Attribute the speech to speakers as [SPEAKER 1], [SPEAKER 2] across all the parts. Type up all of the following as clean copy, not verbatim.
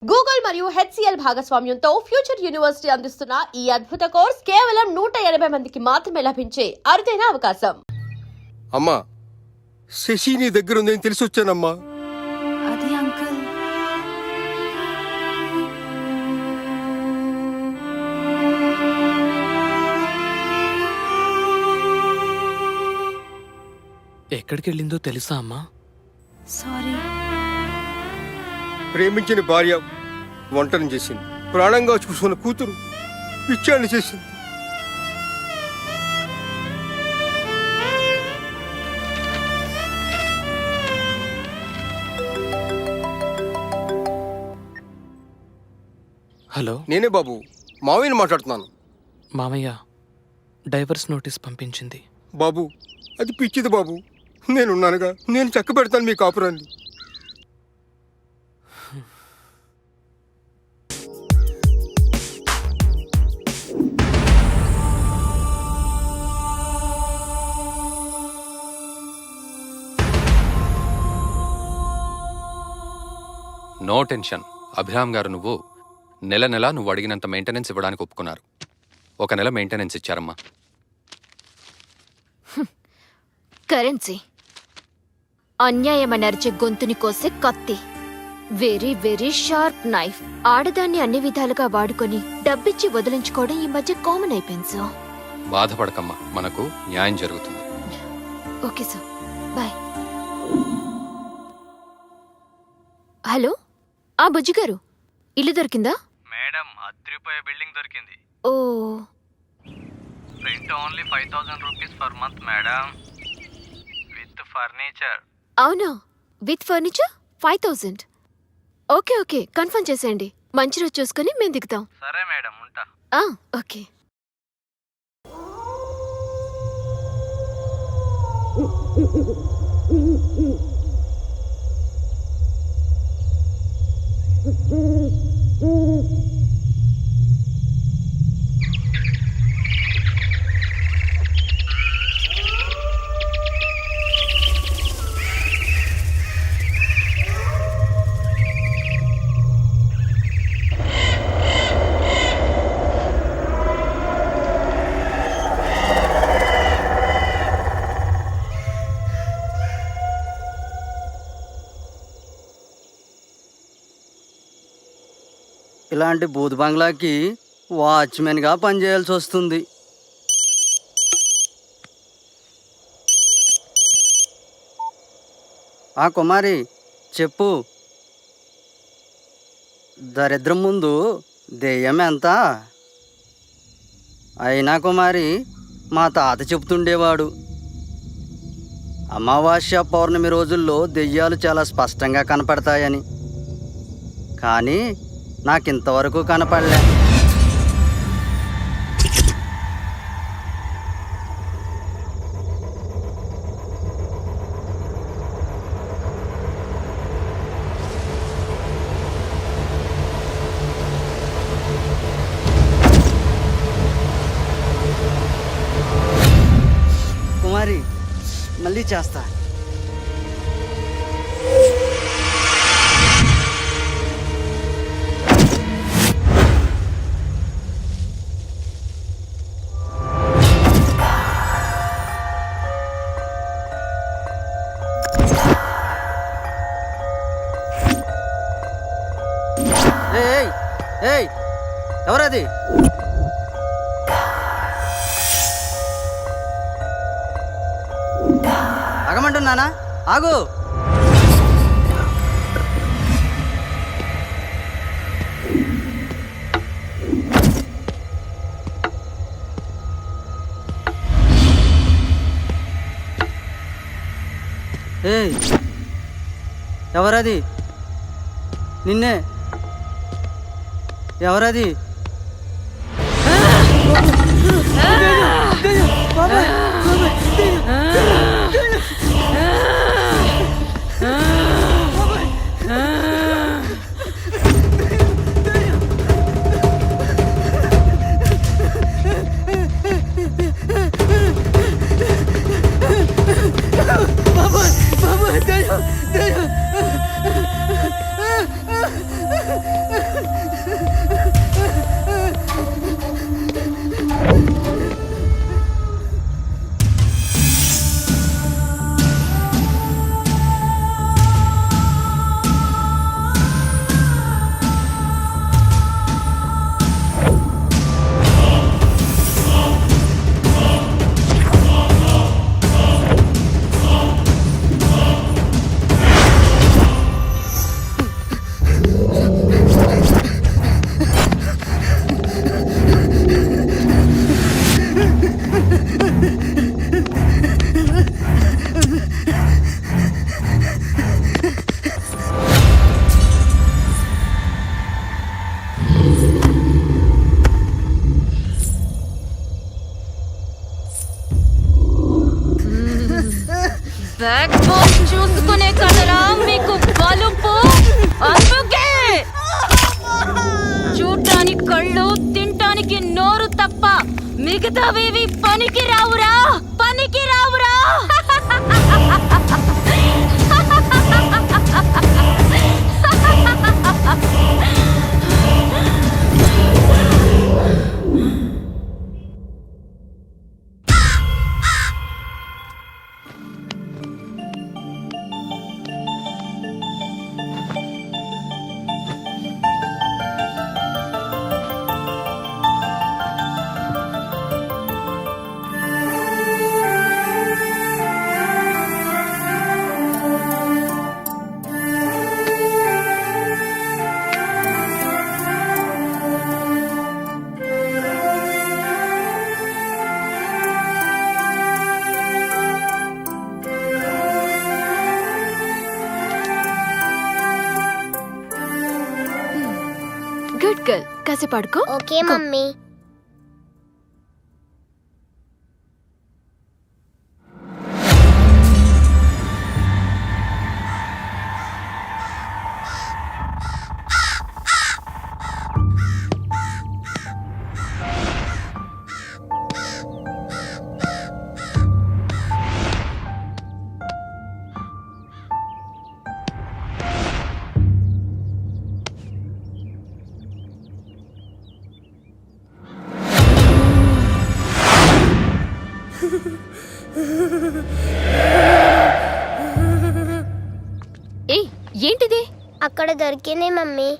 [SPEAKER 1] Google మరియు HCL భాగస్వామ్యంతో future university అందిస్తున్న ఈ అద్భుత కోర్స్ కేవలం 180 మందికి మాత్రమే లభించే అరుదైన అవకాశం.
[SPEAKER 2] అమ్మా, శశి నీ దగ్గర ఉందని తెలిసి వచ్చానమ్మా.
[SPEAKER 3] అది అంకుల్.
[SPEAKER 4] ఎక్కడికి వెళ్ళిందో తెలుసా అమ్మా?
[SPEAKER 3] సారీ.
[SPEAKER 2] ప్రేమించిన భార్య వంటను చేసింది, ప్రాణంగా చూసుకున్న కూతురు పిచ్చాన్ని చేసింది.
[SPEAKER 4] హలో,
[SPEAKER 2] నేనే బాబు, మావయ్యని మాట్లాడుతున్నాను.
[SPEAKER 4] మామయ్య డైవర్స్ నోటీస్ పంపించింది.
[SPEAKER 2] బాబు, అది పిచ్చిది బాబు. నేనున్నానుగా, నేను చక్క పెడతాను మీ కాపురాన్ని.
[SPEAKER 5] No tension. అభిరామ్ గారు నువ్వు నెల నువ్వు అడిగినంత మెయింటెనెన్స్ ఇవ్వడానికి ఒప్పుకున్నారు. 1 నెల మెయింటెనెన్స్ ఇచ్చారమ్మా.
[SPEAKER 6] కరెన్సీ అన్యాయమని అరిచే గొంతుని కోసే కత్తి. Very very sharp knife. ఆడదాన్ని అన్ని విధాలుగా వాడుకొని డబ్బిచ్చి వదిలించుకోవడం ఈ మధ్య కామన్ అయిపోయింది సార్.
[SPEAKER 5] బాధపడకమ్మా, మనకు న్యాయం జరుగుతుంది.
[SPEAKER 6] Okay sir, bye. హలో, ఆ బుజ్జి గారు, ఇల్లు దొరికిందా?
[SPEAKER 7] మేడం, అద్రిపోయే బిల్డింగ్ దొరికింది.
[SPEAKER 6] Oh,
[SPEAKER 7] rent only 5000 rupees per month madam, with furniture.
[SPEAKER 6] అవునా? With furniture 5000. Okay okay, confirm చేసేయండి. మంచి రోజు చూసుకుని మేము దిగుతాం.
[SPEAKER 7] సరే మేడం, ఉంటా.
[SPEAKER 6] ఓకే.
[SPEAKER 8] ఇలాంటి బూత్ బంగ్లాకి వాచ్మెన్గా పనిచేయాల్సి వస్తుంది. ఆ కుమారి, చెప్పు. దరిద్రం ముందు దెయ్యం ఎంత? అయినా కుమారి, మా తాత చెబుతుండేవాడు, అమావాస్య పౌర్ణమి రోజుల్లో దెయ్యాలు చాలా స్పష్టంగా కనపడతాయని. కానీ నాకింతవరకు కనపడలే. కుమారి, మళ్ళీ చేస్తా. ఏయ్, ఎవరది? ఆగమంటున్నానా? ఆగు. ఏయ్, ఎవరది? నిన్నే. ఎవరది? బాబా,
[SPEAKER 6] బ్యాక్ బోన్ చూసుకునే కదరా మీకు బలుపు. అందుకే చూడటానికి కళ్ళు, తింటానికి నోరు తప్ప మిగతావేవి పనికి రావురా, పనికి రావురా. గుడ్ గర్ల్, కాసేపు పడుకో.
[SPEAKER 9] Okay mummy.
[SPEAKER 6] ఏ ఏంటిది?
[SPEAKER 9] అక్కడ దొరికింది mummy.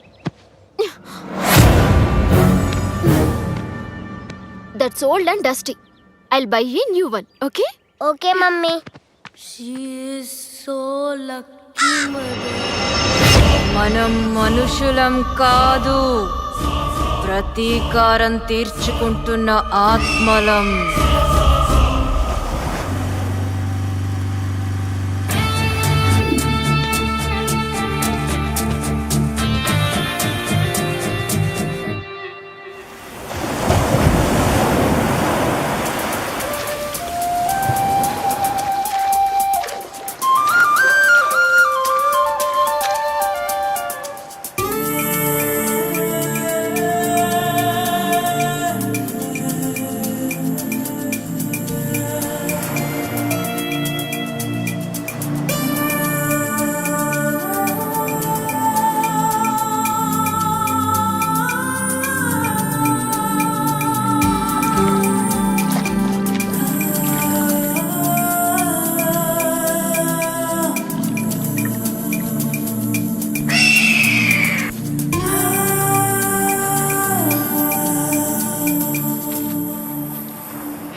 [SPEAKER 6] That's old and dusty. I'll by a new one. Okay
[SPEAKER 9] okay mummy.
[SPEAKER 3] మనం మనుషులం కాదు, ప్రతీకారం తీర్చుకుంటున్న ఆత్మలం.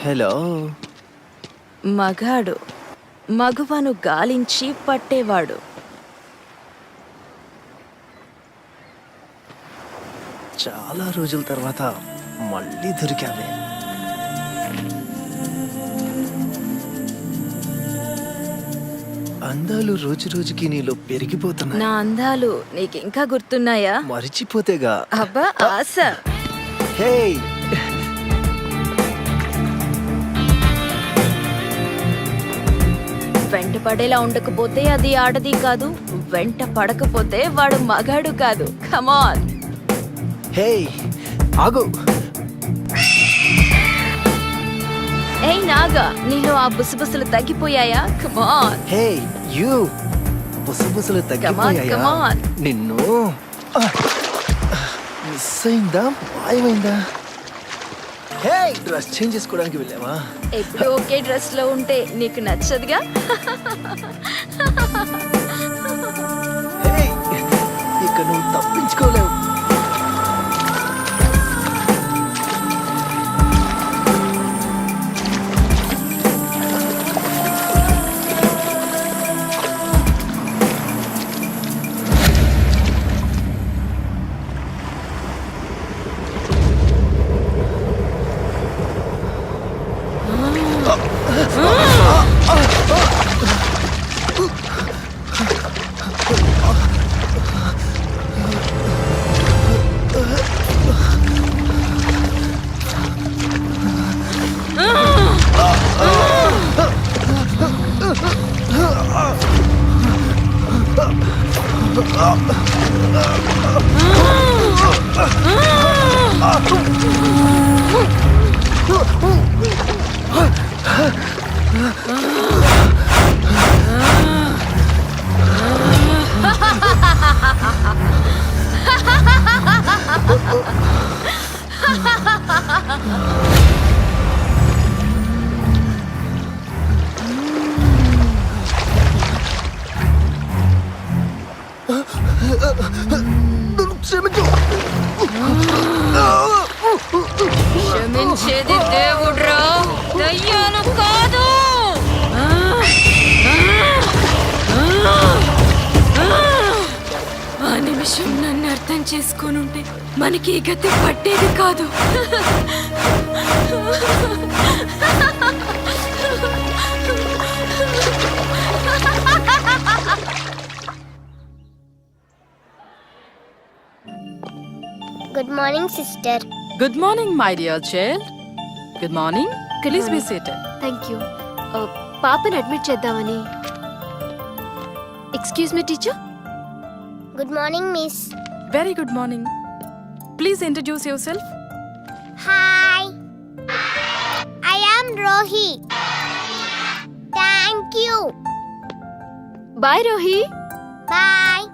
[SPEAKER 10] హలో.
[SPEAKER 3] మగాడు మగువను గాలించి పట్టేవాడు.
[SPEAKER 10] చాలా రోజుల తర్వాత మళ్ళీ దొరికావే. అందాలు రోజు రోజుకి నీలో పెరిగిపోతున్నా.
[SPEAKER 3] నా అందాలు నీకింకా గుర్తున్నాయా?
[SPEAKER 10] మరిచిపోతేగా.
[SPEAKER 3] అబ్బా ఆశ.
[SPEAKER 10] హే,
[SPEAKER 3] వెంట పడేలా ఉండకపోతే అది ఆడది కాదు, వెంట పడకపోతే వాడు మగాడు కాదు. కమాన్.
[SPEAKER 10] హే ఆగు.
[SPEAKER 3] ఏయ్ నాగా, నీలో ఆ బుసబుసలు తగ్గిపోయాయా? కమాన్.
[SPEAKER 10] Hey you. బుసబుసలు తగ్గిపోయాయా?
[SPEAKER 3] come on.
[SPEAKER 10] నిన్ను మిస్ అయిందా, మాయమైందా? హే, డ్రెస్ చేంజ్ చేసుకోవడానికి వెళ్ళావా?
[SPEAKER 3] ఎప్పుడు ఒకే డ్రెస్ లో ఉంటే నీకు నచ్చదుగా.
[SPEAKER 10] హే, ఇక నువ్వు తప్పించుకోలేవు.
[SPEAKER 3] క్షమించేది దేవుడ్రా, దయ్యాలు కాదు. ఆ నిమిషం నన్ను అర్థం చేసుకోనుంటే మనకి ఈ గతి పట్టేది కాదు.
[SPEAKER 9] Good morning sister.
[SPEAKER 3] Good morning my dear child. Good morning. Please be seated.
[SPEAKER 6] Thank you. పాపని అడ్మిట్ చేద్దామని. Excuse me teacher.
[SPEAKER 9] Good morning miss.
[SPEAKER 3] Very good morning. Please introduce yourself.
[SPEAKER 9] Hi, I am Rohi. Thank you.
[SPEAKER 6] Bye Rohi.
[SPEAKER 9] Bye.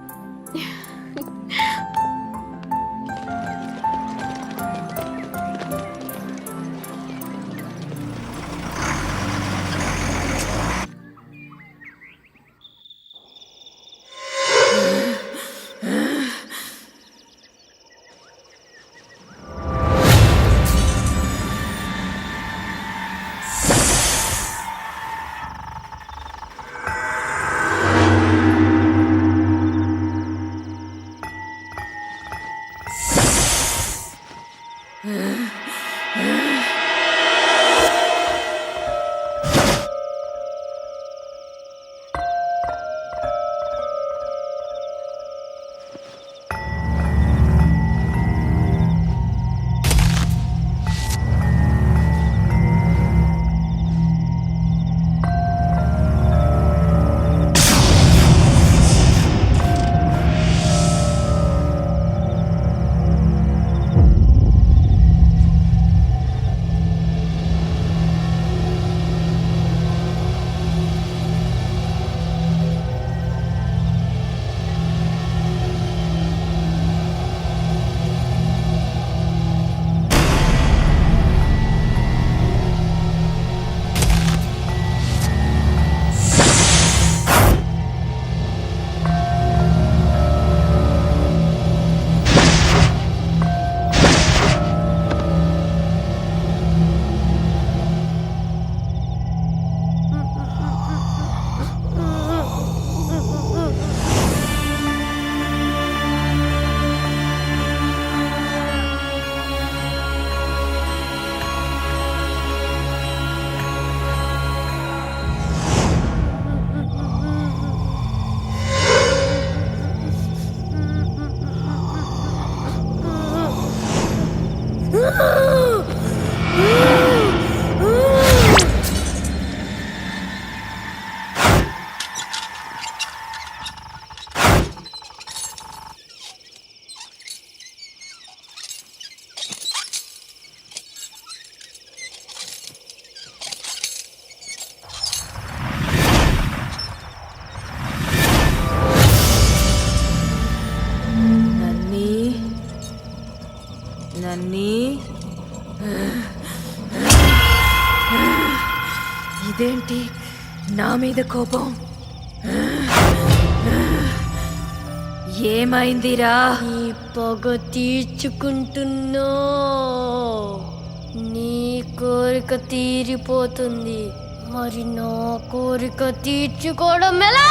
[SPEAKER 3] ఇదేంటి నా మీద కోపం? ఏమైందిరా?
[SPEAKER 6] ఈ పొగ తీర్చుకుంటున్నా నీ కోరిక తీరిపోతుంది, మరి నా కోరిక తీర్చుకోవడం ఎలా?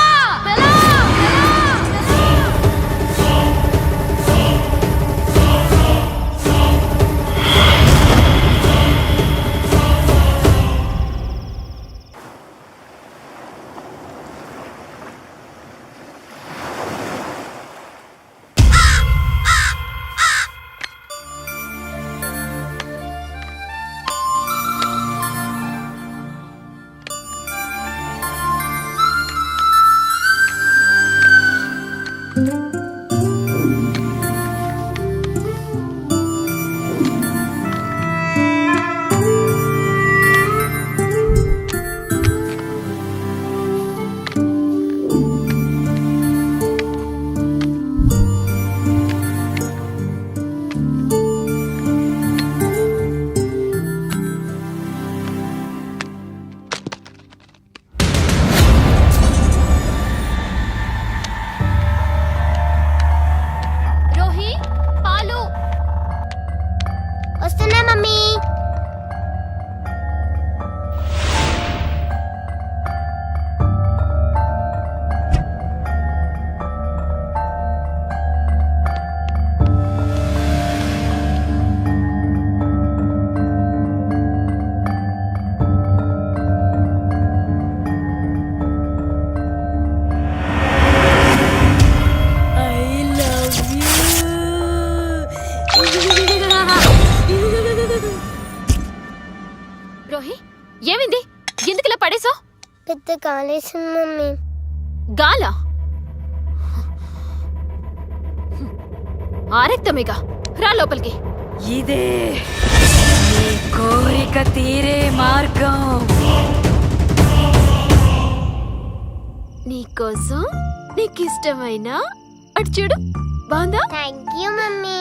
[SPEAKER 6] ఏమైంది? ఎందుకులా పడేసో?
[SPEAKER 9] పెద్ద కాలేసింది మమ్మీ.
[SPEAKER 6] గాలా ఆరెక్తమేగా, రా లోపలికి.
[SPEAKER 3] ఇదే నీ కోరిక తీరే మార్గం.
[SPEAKER 6] నీకోసం నీకిష్టమైన అటు చూడు, బాగుందా?
[SPEAKER 9] Thank you mummy.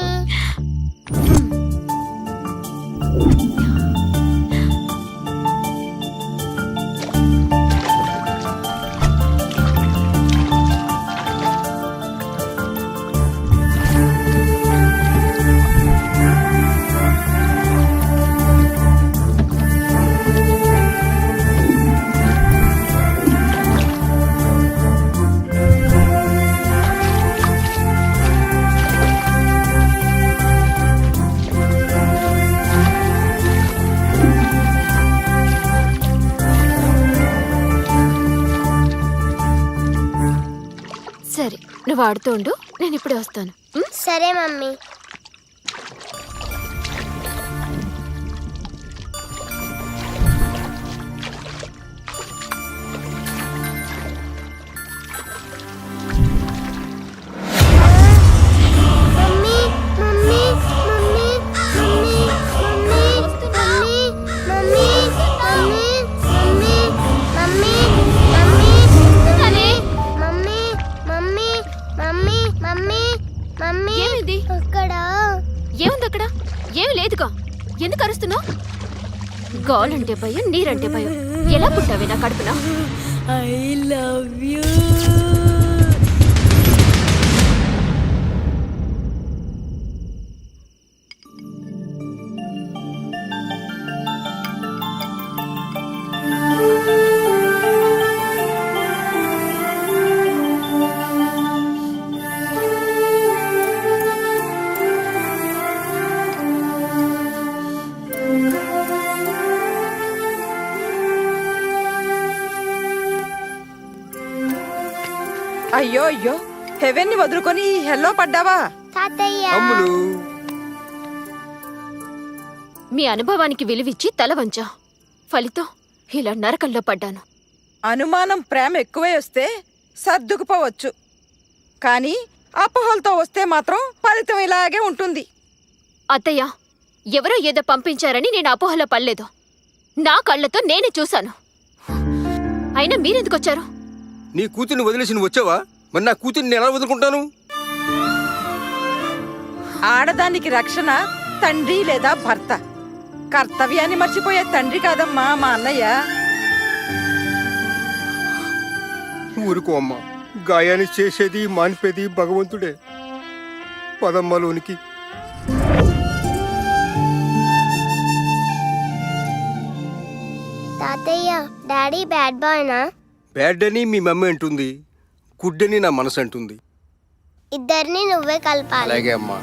[SPEAKER 6] సరే, నువ్వు ఆడుతూ ఉండు, నేను ఇప్పుడే వస్తాను.
[SPEAKER 9] సరే mummy. Mummy mummy mummy mummy mummy mummy mummy mummy mummy mummy mummy mummy mummy mummy mummy
[SPEAKER 6] ఏమైంది?
[SPEAKER 9] అక్కడ
[SPEAKER 6] ఏముంది అక్కడ? ఏమి లేదుగా, ఎందుకు అరుస్తున్నావు? గాలంటే భయం, నీరంటే భయం. ఎలా పుట్టావే నా కడుపున?
[SPEAKER 3] I love you.
[SPEAKER 11] అయ్యో అయ్యో, హెవెన్ ని వదులుకొని ఈ హెల్లో పడ్డావా?
[SPEAKER 9] తాతయ్య.
[SPEAKER 2] అమ్ములు
[SPEAKER 6] మీ అనుభవానికి విలువిచ్చి తల వంచా, ఫలితం ఇలా నరకంలో పడ్డాను.
[SPEAKER 11] అనుమానం ప్రేమ ఎక్కువై వస్తే సర్దుకుపోవచ్చు, కానీ అపోహలతో వస్తే మాత్రం ఫలితం ఇలాగే ఉంటుంది.
[SPEAKER 6] అత్తయ్య, ఎవరో ఏదో పంపించారని నేను అపోహలో పడలేదు. నా కళ్ళతో నేనే చూశాను. అయినా మీరెందుకొచ్చారు?
[SPEAKER 2] నీ కూతుర్ని వదిలేసి నువ్వు వచ్చావా? మరి నా కూతుర్ని ఎలా వదులుకుంటాను?
[SPEAKER 11] ఆడదానికి రక్షణ తండ్రి లేదా భర్త. కర్తవ్యాన్ని మర్చిపోయే తండ్రి కాదమ్మా మా అన్నయ్య.
[SPEAKER 2] ఊరుకో అమ్మా, గాయాన్ని చేసేది మానిపేది భగవంతుడే. పదమ్మలోనికి
[SPEAKER 9] తాతయ్య, డాడీ బ్యాడ్ బాయ్నా?
[SPEAKER 2] బ్యాడ్ అని మీ మమ్మీ అంటుంది, గుడ్ అని నా మనసు అంటుంది.
[SPEAKER 9] ఇద్దరిని నువ్వే కలపాలి.
[SPEAKER 2] అలాగే అమ్మా.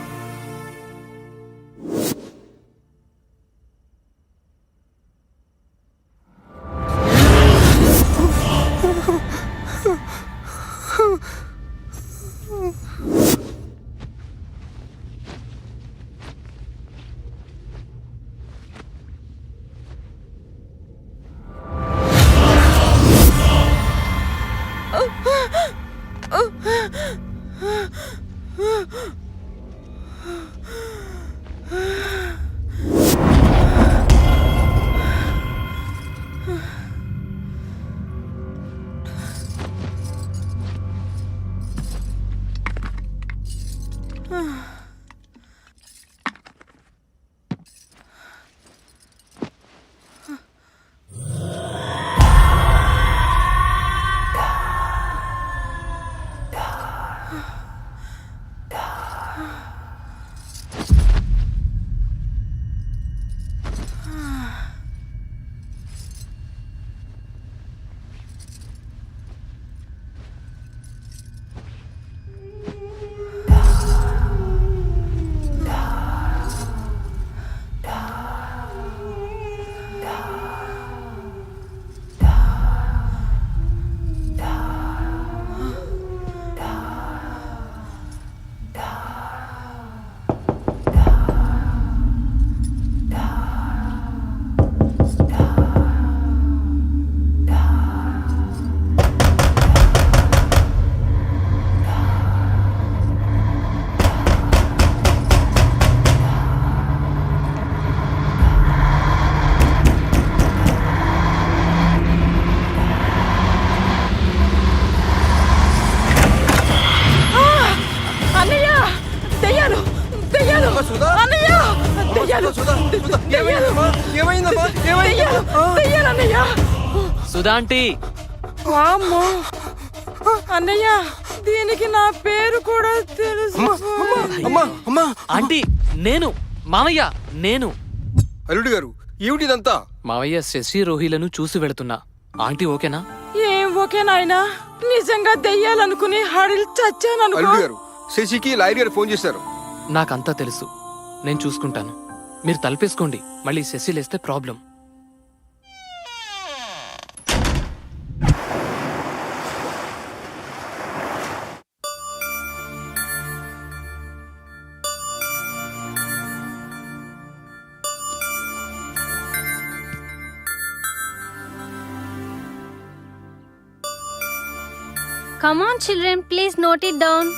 [SPEAKER 2] సుధా
[SPEAKER 11] అన్నయ్య దెయ్యాలు
[SPEAKER 2] సుధా సుధా ఏమైందమ్మా ఏమైందమ్మా ఏమైందమ్మా
[SPEAKER 11] దెయ్యాలన్నయ్య
[SPEAKER 4] సుధా ఆంటీ
[SPEAKER 11] వామ్మో అన్నయ్య దీనికి నా పేరు కూడా తెలుసు
[SPEAKER 2] అమ్మా అమ్మా
[SPEAKER 4] ఆంటీ నేను మామయ్య నేను
[SPEAKER 2] అల్లుడు గారు ఏమిటిదంతా
[SPEAKER 4] మావయ్య శశి రోహిలను చూసి వెళుతున్నా ఆంటీ ఓకేనా
[SPEAKER 11] ఏం ఓకే నాయనా నిజంగా దెయ్యాలనుకుని హడిల్ చచ్చాననుకో
[SPEAKER 2] అల్లుడు గారు శశికి లాయర్ గారు ఫోన్ చేశారు.
[SPEAKER 4] నాకంతా తెలుసు నేను చూసుకుంటాను మీరు తలపేసుకోండి మళ్ళీ శశి లేస్తే problem
[SPEAKER 6] Come on, children, please note it down.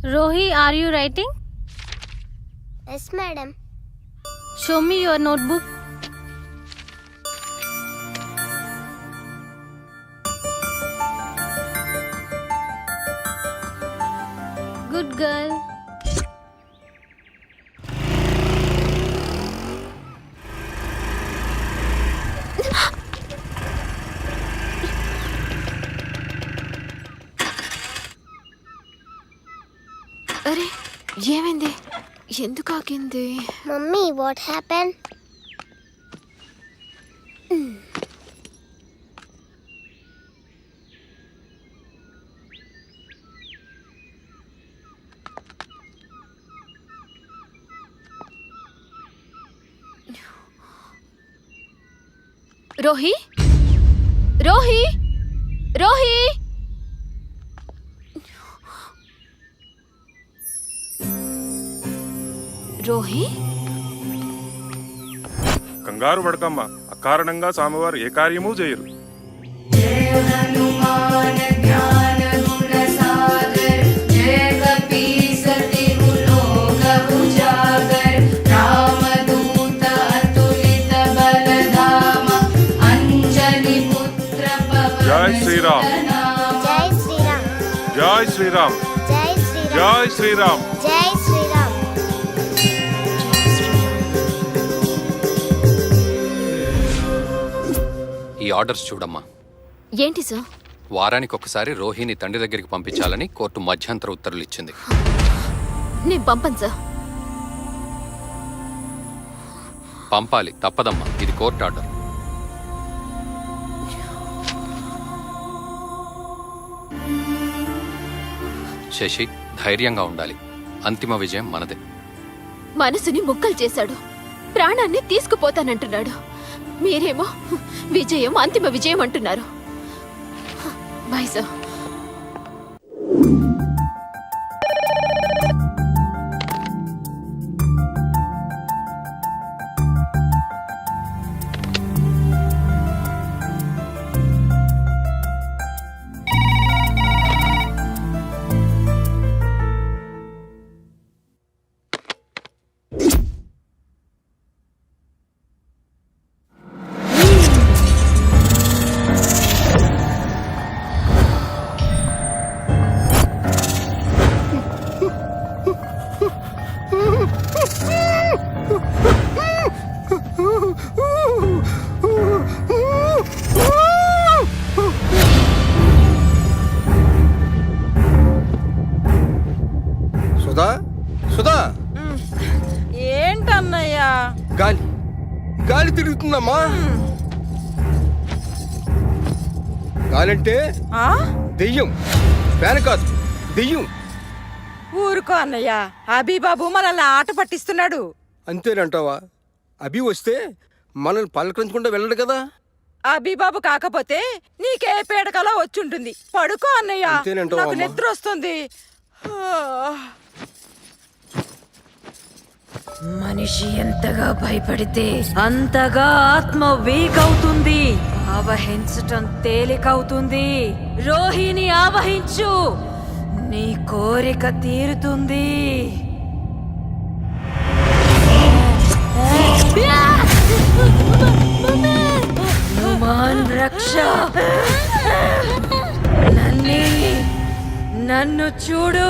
[SPEAKER 6] Rohi, are you writing?
[SPEAKER 9] Yes, madam.
[SPEAKER 6] Show me your notebook. Good girl. అరే ఏమైంది ఎందుకు ఆగింది
[SPEAKER 9] Mummy, what happened?
[SPEAKER 6] Rohi Rohi Rohi Rohi
[SPEAKER 12] కంగారు పడకమ్మ అకారణంగా స్వామివారు ఏ కార్యమూ చేయరు. జై శ్రీరామ్
[SPEAKER 9] Jai Sri Ram.
[SPEAKER 12] జై శ్రీరామ్
[SPEAKER 9] Jai Sri Ram.
[SPEAKER 12] జై శ్రీరామ్.
[SPEAKER 9] Jai Sri Ram.
[SPEAKER 5] ఈ ఆర్డర్స్ చూడమ్మా.
[SPEAKER 6] ఏంటి సార్
[SPEAKER 5] వారానికి ఒకసారి రోహిని తండ్రి దగ్గరికి పంపించాలని కోర్టు మధ్యంతర ఉత్తర్వులు ఇచ్చింది.
[SPEAKER 6] నేను పంపను సార్
[SPEAKER 5] పంపాలి, తప్పదమ్మా, ఇది కోర్టు ఆర్డర్. శశి ధైర్యంగా ఉండాలి. అంతిమ విజయం మనదే.
[SPEAKER 6] మనసుని ముక్కలు చేశాడు ప్రాణాన్ని తీసుకుపోతానంటున్నాడు మీరేమో విజయం అంతిమ విజయం అంటున్నారు బాయ్ సార్
[SPEAKER 2] సుధా సుధా
[SPEAKER 11] ఏంటన్నయ్యా
[SPEAKER 2] గాలి గాలి తిరుగుతుందమ్మా. కాలంటే
[SPEAKER 11] ఆ?
[SPEAKER 2] దెయ్యం, ఫ్యాన్ కాదు దెయ్యం.
[SPEAKER 11] ఊరుకో అన్నయ్య, అబీబాబు మనల్ని ఆట పట్టిస్తున్నాడు.
[SPEAKER 2] అంతేనంటావా? అభి వస్తే మనల్ని పలకరించకుండా వెళ్ళడు కదా.
[SPEAKER 11] అబీబాబు కాకపోతే నీకే పేడకలా వచ్చుంటుంది. పడుకో అన్నయ్య,
[SPEAKER 2] అంతేనంటావా
[SPEAKER 11] నాకు
[SPEAKER 2] అమ్మా?
[SPEAKER 11] నిద్ర వస్తుంది.
[SPEAKER 3] మనిషి ఎంతగా భయపడితే అంతగా ఆత్మ వీక్ అవుతుంది. ఆవహించటం తేలికవుతుంది. రోహిణి ఆవహించు, నీ కోరిక తీరుతుంది. హనుమాన్ రక్ష, నన్ను చూడు.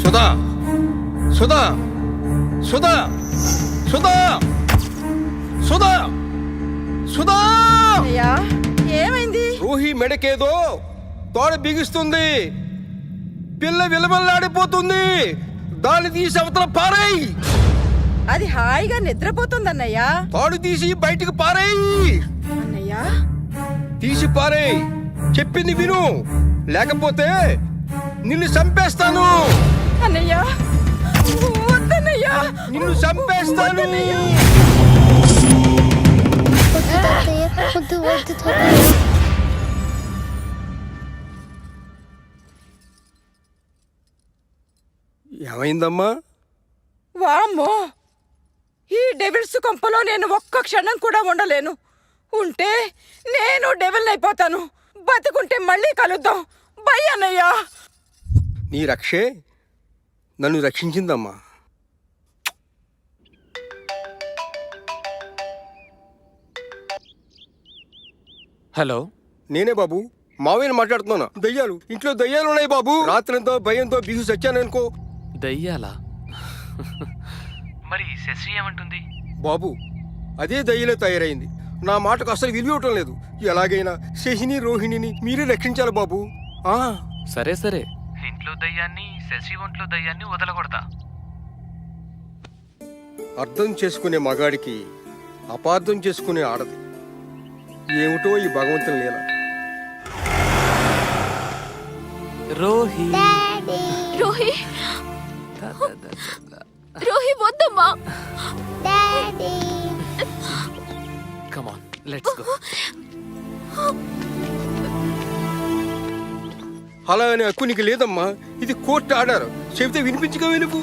[SPEAKER 2] సుధా, సుధా, సుధా, సుధా, సుధా, సుధా!
[SPEAKER 11] అన్నయ్య, ఏమైంది?
[SPEAKER 2] రోహి మెడకేదో తోడ బిగిస్తుంది. పిల్ల విలవల్లాడిపోతుంది. దాన్ని తీసి అవతల పారేయ్.
[SPEAKER 11] అది హాయిగా నిద్రపోతుందన్నయ్య.
[SPEAKER 2] తాడు తీసి బయటికి పారేయ్.
[SPEAKER 11] అన్నయ్య,
[SPEAKER 2] తీసి పారేయ్. చెప్పింది విను, లేకపోతే నిన్ను చంపేస్తాను.
[SPEAKER 11] అన్నయ్య, వద్దన్నయ్య,
[SPEAKER 2] నిన్ను చంపేస్తాను.
[SPEAKER 9] వద్దు తాతయ్య, వద్దు వద్దు తాతయ్య.
[SPEAKER 2] ఏమైందమ్మా?
[SPEAKER 11] వామ్మో, ఈ డెవిల్స్ కొంపలో నేను ఒక్క క్షణం కూడా ఉండలేను. ఉంటే నేను డెవిల్ అయిపోతాను. బతుకుంటే మళ్ళీ కలుద్దాం. బై అన్నయ్య.
[SPEAKER 2] నీ రక్షే నన్ను రక్షించిందమ్మా.
[SPEAKER 4] హలో,
[SPEAKER 2] నేనే బాబు, మావయ్యని మాట్లాడుతున్నాను. దయ్యాలు ఇంట్లో దయ్యాలు ఉన్నాయి బాబు. రాత్రంతో భయంతో బిగు చచ్చాననుకో.
[SPEAKER 4] దయ్యాలా?
[SPEAKER 7] మరి శశి ఏమంటుంది?
[SPEAKER 2] బాబు, అదే దయ్యలే తయారైంది. నా మాటకు అసలు విలువటం లేదు. ఎలాగైనా శశిని రోహిణిని మీరే రక్షించాలి బాబు.
[SPEAKER 4] సరే సరే.
[SPEAKER 7] ఇంట్లో దయ్యాన్ని, శశి ఒంట్లో దయ్యాన్ని వదలకూడదా?
[SPEAKER 2] అర్థం చేసుకునే మగాడికి అపార్థం చేసుకునే ఆడది. ఏమిటో ఈ భగవంతుని లీల.
[SPEAKER 4] రోహి,
[SPEAKER 6] రోహి, రోహి వద్దమ్మా.
[SPEAKER 9] Daddy
[SPEAKER 4] come on, let's go.
[SPEAKER 2] అలా అనే హక్కు నీకు లేదమ్మా. ఇది కోర్టు ఆర్డర్. చెబితే వినిపించగా నువ్వు.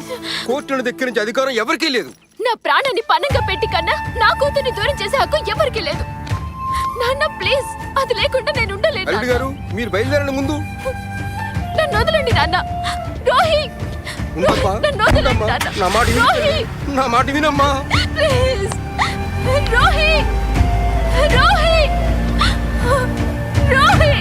[SPEAKER 2] కోర్టును దగ్గర నుంచి అధికారం ఎవరికీ లేదు.
[SPEAKER 6] నా ప్రాణాన్ని పన్నంగా పెట్టి కన్నా నా కూతుర్ని దూరం చేసే హక్కు ఎవరికి లేదు. నాన్న ప్లీజ్, అది లేకుండా నేను ఉండలేను.
[SPEAKER 2] అల్లుడు గారు, మీరు బయలుదేరండి ముందు.
[SPEAKER 6] నన్ను వదలండి నాన్న. రోహి,
[SPEAKER 2] ఉండమ్మా,
[SPEAKER 6] నన్ను వదలండి
[SPEAKER 2] ఉండమ్మా.
[SPEAKER 6] నాన్న.
[SPEAKER 2] నా మాట విను.
[SPEAKER 6] రోహి,
[SPEAKER 2] నా మాట వినమ్మా.
[SPEAKER 6] ప్లీజ్. రోహి, రోహి, రోహి.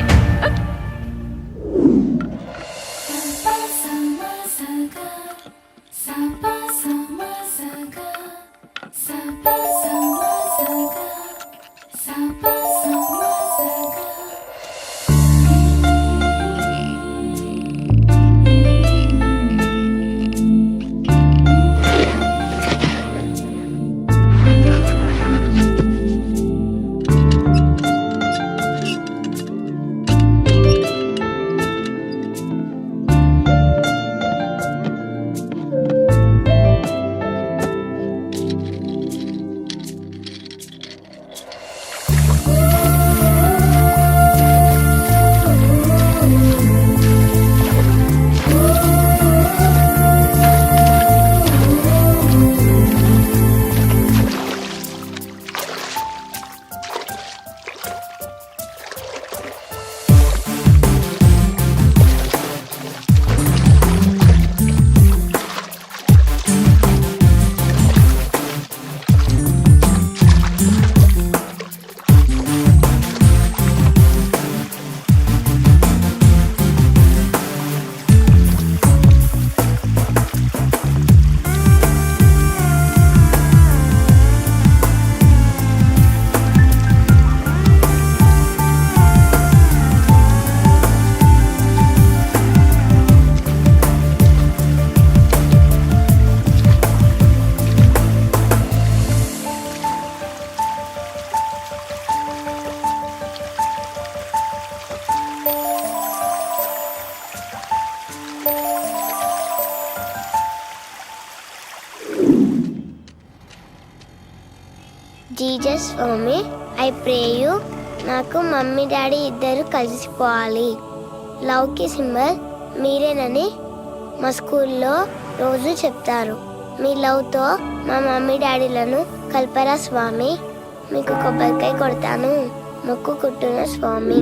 [SPEAKER 9] జీసస్ స్వామి, ఐ ప్రే యూ నాకు మమ్మీ డాడీ ఇద్దరు కలిసిపోవాలి. లవ్కి సింబల్ మీరేనని మా స్కూల్లో రోజు చెప్తారు. మీ లవ్తో మా మమ్మీ డాడీలను కల్పరా స్వామి. మీకు కొబ్బరికాయ కొడతాను, మొక్కు కుట్టున స్వామి.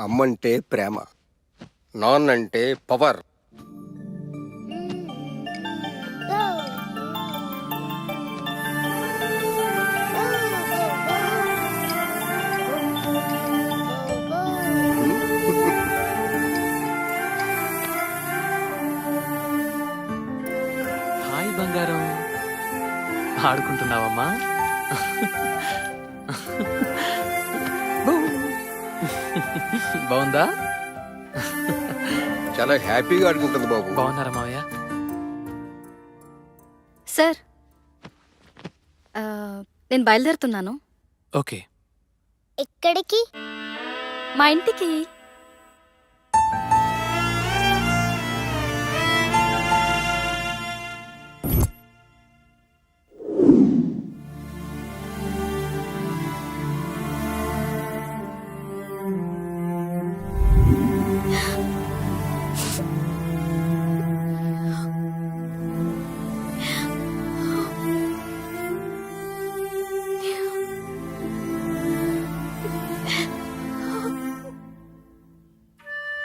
[SPEAKER 2] అమ్మంటే ప్రేమ, నాన్నంటే పవర్.
[SPEAKER 4] హాయ్ బంగారం, ఆడుకుంటున్నావమ్మా? బాగుందా?
[SPEAKER 2] చాలా హ్యాపీగా ఆడుకుంటుంది బాబు.
[SPEAKER 4] బాగున్నారా మావయ్య?
[SPEAKER 3] సార్, నేను బయలుదేరుతున్నాను.
[SPEAKER 4] ఓకే.
[SPEAKER 9] ఎక్కడికి?
[SPEAKER 3] మా ఇంటికి.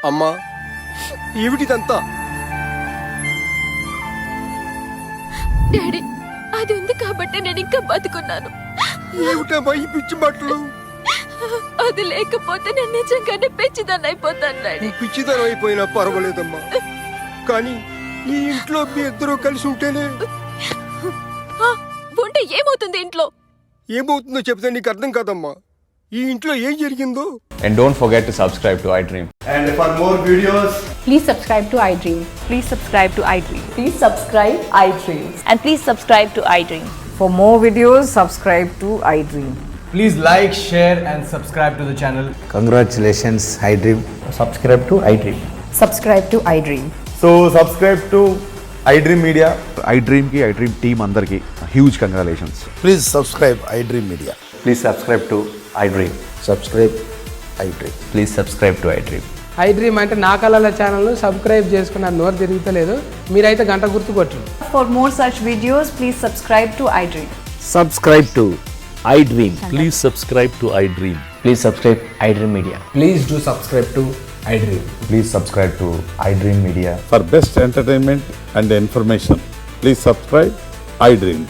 [SPEAKER 2] అమ్మా, ఏమిటిదంతా?
[SPEAKER 3] డాడీ, అది ఉంది కాబట్టి నేను ఇంకా బతుకున్నాను.
[SPEAKER 2] ఏమిటమ్మా ఈ పిచ్చి బట్టలు?
[SPEAKER 3] అది లేకపోతే నేను నిజంగానే పెంచిదాన్ని అయిపోతాను డాడీ.
[SPEAKER 2] నువ్వు పిచ్చిదనం అయిపోయినా పర్వాలేదమ్మా, కానీ ఈ ఇంట్లో మీ ఇద్దరు కలిసి ఉంటేనే.
[SPEAKER 3] ఉంటే ఏమవుతుంది ఇంట్లో?
[SPEAKER 2] ఏమవుతుందో చెప్తే నీకు అర్థం కాదమ్మా. ఈ ఇంట్లో ఏం జరిగిందో.
[SPEAKER 13] And don't forget to subscribe to iDream.
[SPEAKER 10] And for more videos,
[SPEAKER 3] Please subscribe to iDream.
[SPEAKER 11] Please subscribe to iDream.
[SPEAKER 3] Please subscribe iDream.
[SPEAKER 11] And please subscribe to iDream.
[SPEAKER 3] For more videos, subscribe to iDream.
[SPEAKER 10] please like, share and subscribe to the channel.
[SPEAKER 13] Congratulations, iDream.
[SPEAKER 10] Subscribe to iDream.
[SPEAKER 3] Subscribe to iDream.
[SPEAKER 10] So subscribe to iDream Media.
[SPEAKER 13] iDream ki iDream team andarki huge congratulations.
[SPEAKER 10] Please subscribe iDream Media.
[SPEAKER 13] Please subscribe to iDream.
[SPEAKER 10] Subscribe iDream.
[SPEAKER 13] Please subscribe to iDream.
[SPEAKER 11] iDream అంటే నా కళల channel subscribe చేసుకున్న నోరు తిరుగుతలేదు. మీరైతే గంట గుర్తు కొట్టండి. For more such videos, please subscribe to iDream.
[SPEAKER 13] Subscribe to iDream. Please subscribe to iDream.
[SPEAKER 10] Please subscribe iDream Media. Please do subscribe to iDream.
[SPEAKER 13] Please subscribe to iDream Media.
[SPEAKER 12] For best entertainment and information, please subscribe iDream.